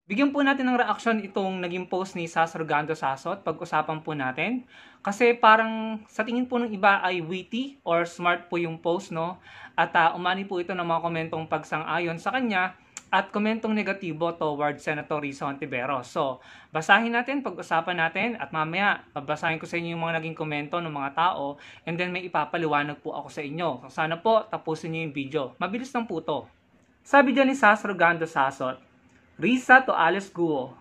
Bigyan po natin ng reaksyon itong naging post ni Sas Rogando Sasot, pag-usapan po natin. Kasi parang sa tingin po ng iba ay witty or smart po yung post, no? At umani po ito ng mga komentong pagsang-ayon sa kanya at komentong negatibo towards Senator Risa Hontiveros. So, basahin natin, pag-usapan natin at mamaya babasahin ko sa inyo yung mga naging komento ng mga tao and then may ipapaliwanag po ako sa inyo. So, sana po tapusin niyo yung video. Mabilis lang po to. Sabi dyan ni Sas Rogando Sasot, Risa to Alice Guo,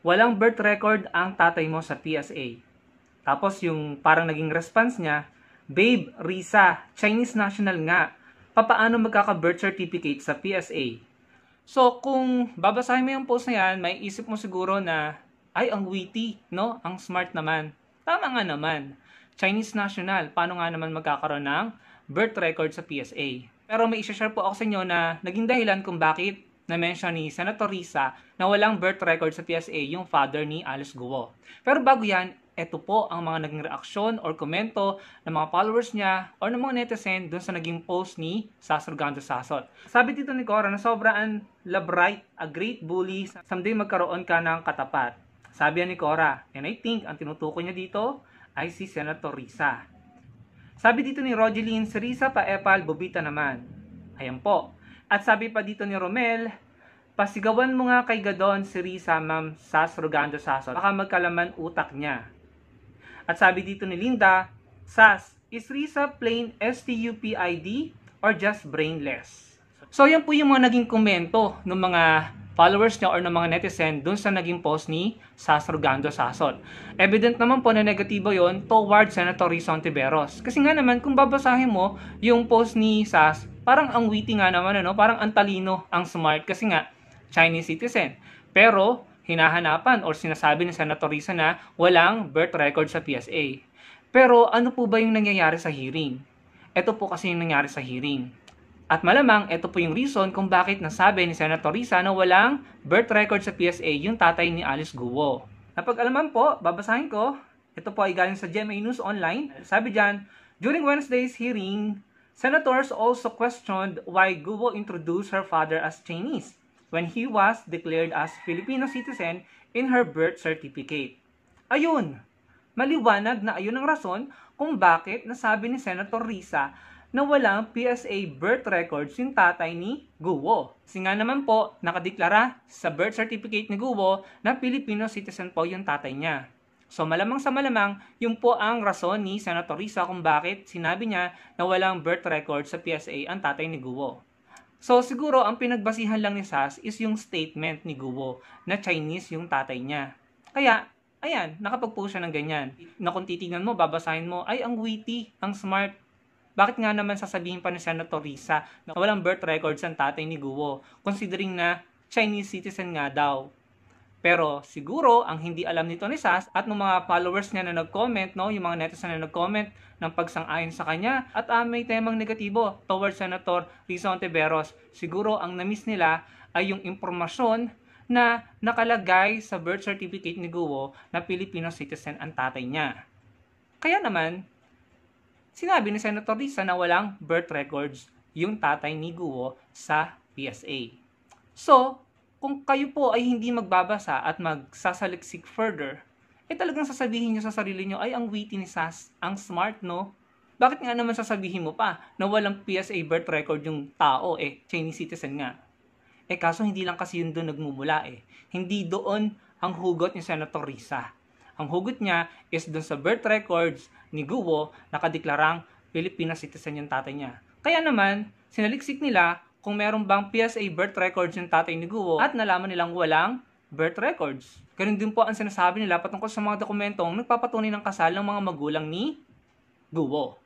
walang birth record ang tatay mo sa PSA. Tapos yung parang naging response niya, Babe, Risa, Chinese national nga. Papaano magkaka-birth certificate sa PSA? So kung babasahin mo yung post na yan, may isip mo siguro na, ay ang witty, no? Ang smart naman. Tama nga naman. Chinese national, paano nga naman magkakaroon ng birth record sa PSA? Pero may i-share po ako sa inyo na naging dahilan kung bakit na-mention ni Senator Risa na walang birth record sa PSA yung father ni Alice Guo. Pero bago yan, ito po ang mga naging reaksyon or komento ng mga followers niya or ng mga netizen dun sa naging post ni Sas Rogando Sasot. Sabi dito ni Cora na sobrang labright, a great bully, someday magkaroon ka ng katapat. Sabi ni Cora, and I think ang tinutukoy niya dito ay si Senator Risa. Sabi dito ni Rogeline, si Risa pa epal, bobita naman. Ayan po. At sabi pa dito ni Romel, pasigawan mo nga kay Gadon si Risa, Ma'am Sas Rogando Sasot. Baka magkalaman utak niya. At sabi dito ni Linda, Sas, is Risa plain STUPID or just brainless? So yan po yung mga naging komento ng mga followers niya or ng mga netizen dun sa naging post ni Sas Rogando Sasot. Evident naman po na negatibo yon towards Senator Risa Hontiveros. Kasi nga naman, kung babasahin mo yung post ni Sas, parang ang witty nga naman, ano? Parang ang talino, ang smart kasi nga Chinese citizen. Pero hinahanapan or sinasabi ni Senator Risa na walang birth record sa PSA. Pero ano po ba yung nangyayari sa hearing? Ito po kasi yung nangyari sa hearing. At malamang ito po yung reason kung bakit nasabi ni Senator Risa na walang birth record sa PSA yung tatay ni Alice Guo. Napag-alaman po, babasahin ko. Ito po ay galing sa GMA News Online. Sabi dyan, during Wednesday's hearing, senators also questioned why Guo introduced her father as Chinese when he was declared as Filipino citizen in her birth certificate. Ayun, maliwanag na ayun ang rason kung bakit nasabi ni Senator Risa na walang PSA birth records yung tatay ni Guo. Kasi nga naman po, nakadeklara sa birth certificate ni Guo na Filipino citizen po yung tatay niya. So malamang sa malamang, yun po ang rason ni Senator Risa kung bakit sinabi niya na walang birth record sa PSA ang tatay ni Guo. So siguro ang pinagbasihan lang ni Sas is yung statement ni Guo na Chinese yung tatay niya. Kaya, ayan, nakapag-post siya ng ganyan. Na kung titignan mo, babasahin mo, ay ang witty, ang smart. Bakit nga naman sasabihin pa ni Senator Risa na walang birth records ang tatay ni Guo, considering na Chinese citizen nga daw? Pero siguro, ang hindi alam nito ni Sas at ng mga followers niya na nag-comment, no, yung mga netizen na nag-comment ng pagsang-ayon sa kanya at may temang negatibo towards Senator Risa Hontiveros, siguro ang na-miss nila ay yung impormasyon na nakalagay sa birth certificate ni Guo na Filipino citizen ang tatay niya. Kaya naman, sinabi ni Senator Risa na walang birth records yung tatay ni Guo sa PSA. So, kung kayo po ay hindi magbabasa at magsasaliksik further, talagang sasabihin nyo sa sarili nyo, ay ang witty ni Sas, ang smart, no? Bakit nga naman sasabihin mo pa na walang PSA birth record yung tao, Chinese citizen nga? Kaso hindi lang kasi yun doon nagmumula, Hindi doon ang hugot ni Senator Risa. Ang hugot niya is doon sa birth records ni Guo, nakadeklarang Filipino citizen yung tatay niya. Kaya naman, sinaliksik nila kung meron bang PSA birth records yung tatay ni Guo at nalaman nilang walang birth records. Ganun din po ang sinasabi nila patungkol sa mga dokumentong nagpapatunay ng kasal ng mga magulang ni Guo.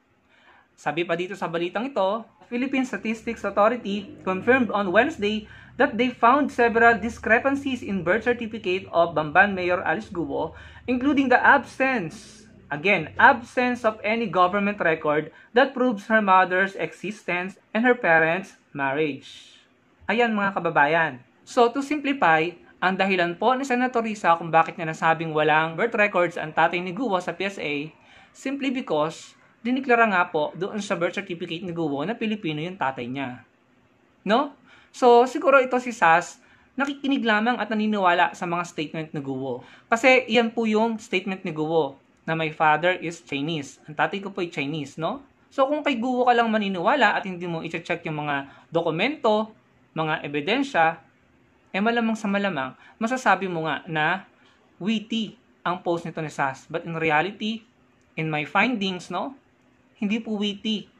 Sabi pa dito sa balitang ito, Philippine Statistics Authority confirmed on Wednesday that they found several discrepancies in birth certificate of Bamban Mayor Alice Guo, including the absence of any government record that proves her mother's existence and her parents' marriage. Ayan mga kababayan. So to simplify, ang dahilan po ni Senator Risa kung bakit niya nasabing walang birth records ang tatay ni Guo sa PSA, simply because diniklara nga po doon sa birth certificate ni Guo na Pilipino yung tatay niya. No? So siguro ito si Sas nakikinig lamang at naniniwala sa mga statement ni Guo. Kasi iyan po yung statement ni Guo na my father is Chinese. Ang tatay ko po ay Chinese, no? So kung kay Guo ka lang maniniwala at hindi mo i-check yung mga dokumento, mga ebidensya, malamang sa malamang, masasabi mo nga na witty ang post nito ni Sas. But in reality, in my findings, no, hindi po witty.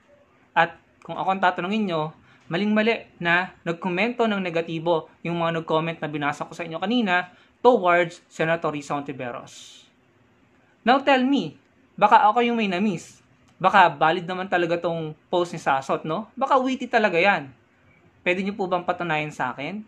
At kung ako ang tatanungin nyo, maling-mali na nagkomento ng negatibo yung mga nag-comment na binasa ko sa inyo kanina towards Senator Risa Hontiveros. Now tell me, baka ako yung may na-miss. Baka valid naman talaga tong post ni Sasot, no? Baka witty talaga yan. Pwede nyo po bang patunayan sa akin?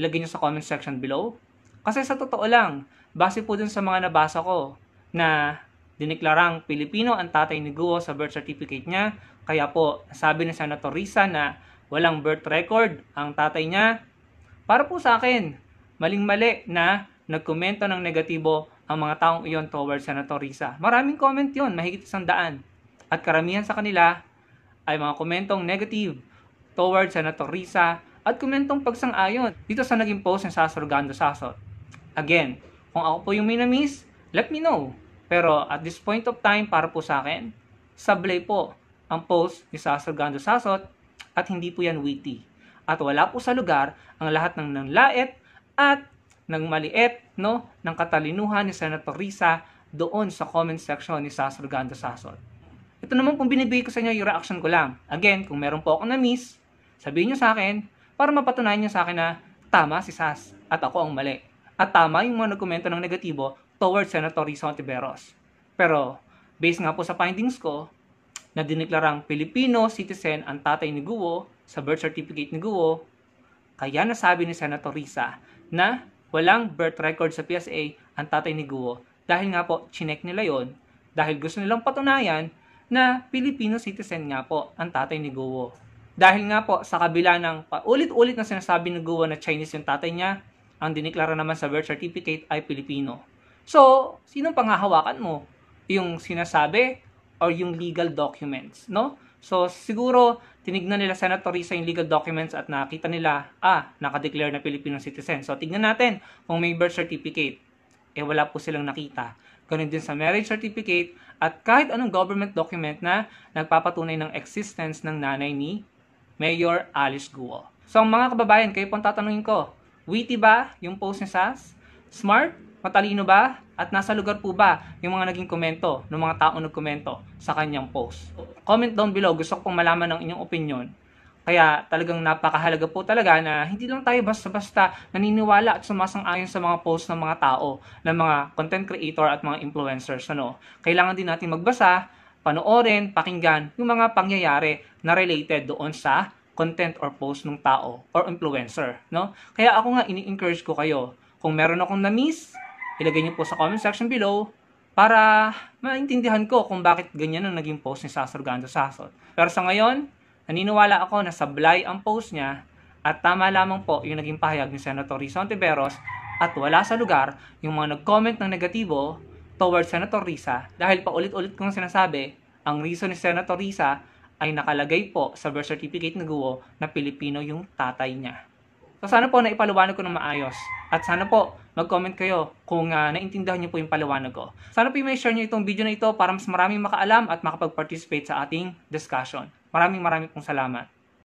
Ilagay nyo sa comment section below. Kasi sa totoo lang, base po dun sa mga nabasa ko na diniklarang Pilipino ang tatay ni Guo sa birth certificate niya, kaya po nasabi ni Senator Risa na walang birth record ang tatay niya. Para po sa akin, maling-mali na nagkomento ng negatibo ang mga taong iyon towards Senator Risa. Maraming comment yon, mahigit 100. At karamihan sa kanila ay mga komentong negative towards Senator Risa at komentong pagsang-ayon dito sa naging post ng Sas Surgando Sasot. Again, kung ako po yung may na-miss, let me know. Pero at this point of time, para po sa akin, sablay po ang post ni Sas Surgando Sasot at hindi po yan witty. At wala po sa lugar ang lahat ng nanlait at ng maliit, no, ng katalinuhan ni Senator Risa doon sa comment section ni Sas Surgando Sasot. Ito naman pong binibigay ko sa inyo yung reaction ko lang. Again, kung meron po ako na-miss, sabihin nyo sa akin para mapatunayan nyo sa akin na tama si Sas at ako ang mali. At tama yung mga nagkomento ng negatibo towards Senator Risa Hontiveros. Pero, based nga po sa findings ko, na diniklarang Filipino citizen ang tatay ni Guo sa birth certificate ni Guo, kaya nasabi ni Senator Risa na walang birth record sa PSA ang tatay ni Guo dahil nga po chinek nila yon dahil gusto nilang patunayan na Filipino citizen nga po ang tatay ni Guo. Dahil nga po sa kabila ng paulit-ulit na sinasabi ni Guo na Chinese yung tatay niya, ang diniklara naman sa birth certificate ay Filipino. So, sinong panghahawakan mo? Yung sinasabi or yung legal documents, no? So, siguro, tinignan nila Senator Risa yung legal documents at nakita nila, nakadeclare na Filipino citizen. So, tignan natin kung may birth certificate. Wala po silang nakita. Ganun din sa marriage certificate at kahit anong government document na nagpapatunay ng existence ng nanay ni Mayor Alice Guo. So, ang mga kababayan, kayo pong tatanungin ko, witty ba yung post ni Sas? Smart? Matalino ba? At nasa lugar po ba yung mga naging komento ng mga taong nagkomento sa kanyang post? Comment down below. Gusto ko pong malaman ng inyong opinion. Kaya talagang napakahalaga po talaga na hindi lang tayo basta-basta naniniwala at sumasang-ayon sa mga post ng mga tao, ng mga content creator at mga influencers. Kailangan din natin magbasa, panoorin, pakinggan yung mga pangyayari na related doon sa content or post ng tao or influencer. Kaya ako nga ini-encourage ko kayo, kung meron akong na-miss, ilagay niyo po sa comment section below para maintindihan ko kung bakit ganyan ang naging post ni Sas Surgando Sasot. Pero sa ngayon, naniniwala ako na sablay ang post niya at tama lamang po yung naging pahayag ni Senator Risa Hontiveros at wala sa lugar yung mga nag-comment ng negatibo towards Senator Risa dahil paulit-ulit kong sinasabi, ang reason ni Senator Risa ay nakalagay po sa birth certificate ni Guo na Pilipino yung tatay niya. So sana po naipaliwanag ko ng maayos. At sana po mag-comment kayo kung naintindihan niyo po yung paliwanag ko. Sana po may share niyo itong video na ito para mas maraming makaalam at makapag-participate sa ating discussion. Maraming pong salamat.